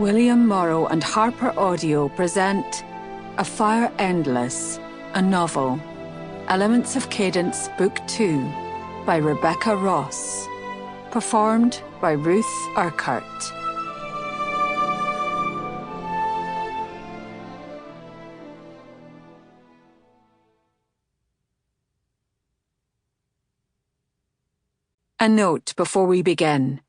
William Morrow and HarperAudio present A Fire Endless, a novel. Elements of Cadence, Book 2, by Rebecca Ross. Performed by Ruth Urquhart. A note before we begin.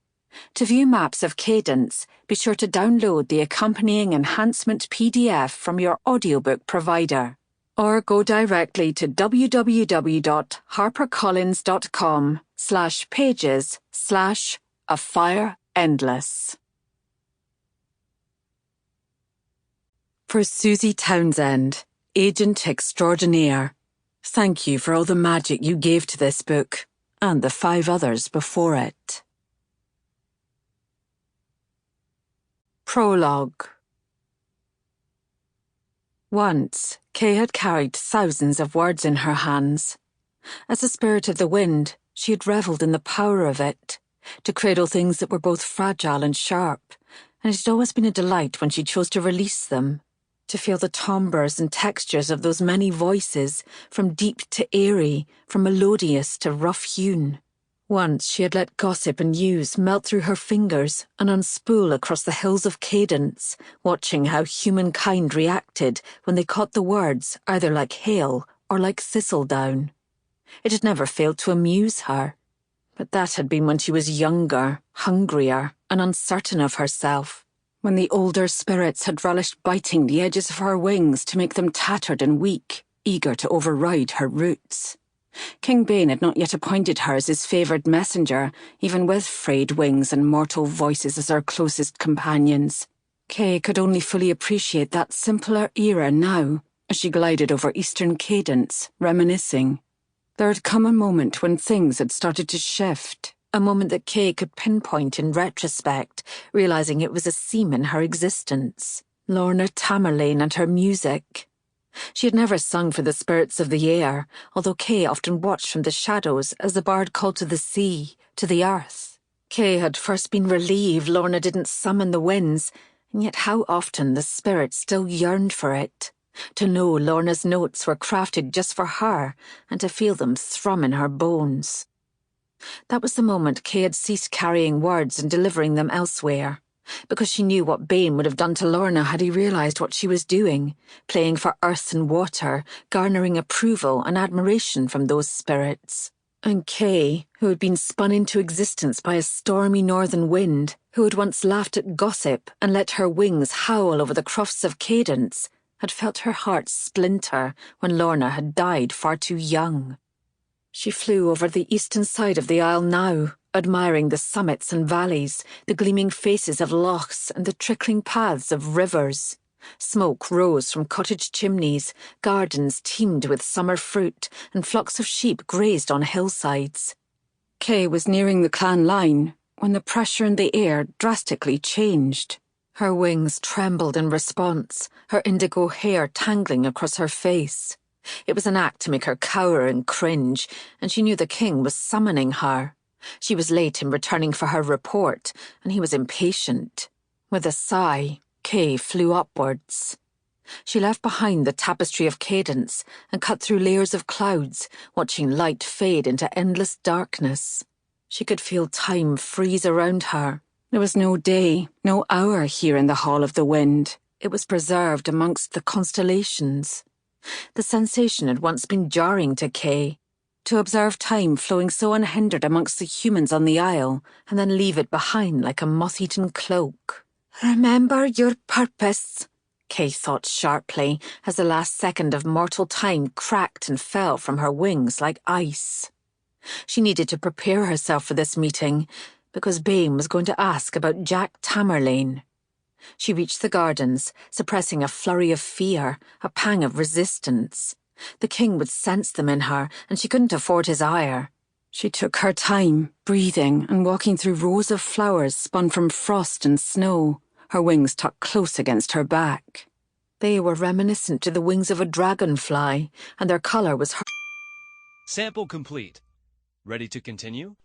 To view maps of cadence, be sure to download the accompanying enhancement PDF from your audiobook provider, or go directly to www.harpercollins.com/pages/A Fire Endless. For Susie Townsend, Agent Extraordinaire, thank you for all the magic you gave to this book, and the 5 others before it. Prologue. Once, Kay had carried thousands of words in her hands. As a spirit of the wind, she had revelled in the power of it, to cradle things that were both fragile and sharp, and it had always been a delight when she chose to release them, to feel the timbres and textures of those many voices, from deep to airy, from melodious to rough-hewn. Once she had let gossip and news melt through her fingers and unspool across the hills of cadence, watching how humankind reacted when they caught the words either like hail or like thistledown. It had never failed to amuse her, but that had been when she was younger, hungrier, and uncertain of herself, when the older spirits had relished biting the edges of her wings to make them tattered and weak, eager to override her roots. King Bane had not yet appointed her as his favoured messenger, even with frayed wings and mortal voices as her closest companions. Kay could only fully appreciate that simpler era now, as she glided over Eastern Cadence, reminiscing. There had come a moment when things had started to shift, a moment that Kay could pinpoint in retrospect, realising it was a seam in her existence. Lorna Tamerlaine and her music. She had never sung for the spirits of the air, although Kay often watched from the shadows as the bard called to the sea, to the earth. Kay had first been relieved Lorna didn't summon the winds, and yet how often the spirit still yearned for it. To know Lorna's notes were crafted just for her, and to feel them thrum in her bones. That was the moment Kay had ceased carrying words and delivering them elsewhere, because she knew what Bane would have done to Lorna had he realised what she was doing, playing for earth and water, garnering approval and admiration from those spirits. And Kay, who had been spun into existence by a stormy northern wind, who had once laughed at gossip and let her wings howl over the crofts of cadence, had felt her heart splinter when Lorna had died far too young. She flew over the eastern side of the isle now, admiring the summits and valleys, the gleaming faces of lochs and the trickling paths of rivers. Smoke rose from cottage chimneys, gardens teemed with summer fruit, and flocks of sheep grazed on hillsides. Kay was nearing the clan line when the pressure in the air drastically changed. Her wings trembled in response, her indigo hair tangling across her face. It was an act to make her cower and cringe, and she knew the king was summoning her. She was late in returning for her report, and he was impatient. With a sigh, Kay flew upwards. She left behind the tapestry of cadence and cut through layers of clouds, watching light fade into endless darkness. She could feel time freeze around her. There was no day, no hour here in the Hall of the Wind. It was preserved amongst the constellations. The sensation had once been jarring to Kay, to observe time flowing so unhindered amongst the humans on the isle, and then leave it behind like a moth-eaten cloak. Remember your purpose, Kay thought sharply, as the last second of mortal time cracked and fell from her wings like ice. She needed to prepare herself for this meeting, because Bane was going to ask about Jack Tamerlane. She reached the gardens, suppressing a flurry of fear, a pang of resistance. The king would sense them in her, and she couldn't afford his ire. She took her time, breathing and walking through rows of flowers spun from frost and snow, her wings tucked close against her back. They were reminiscent to the wings of a dragonfly, and their colour was Sample complete. Ready to continue?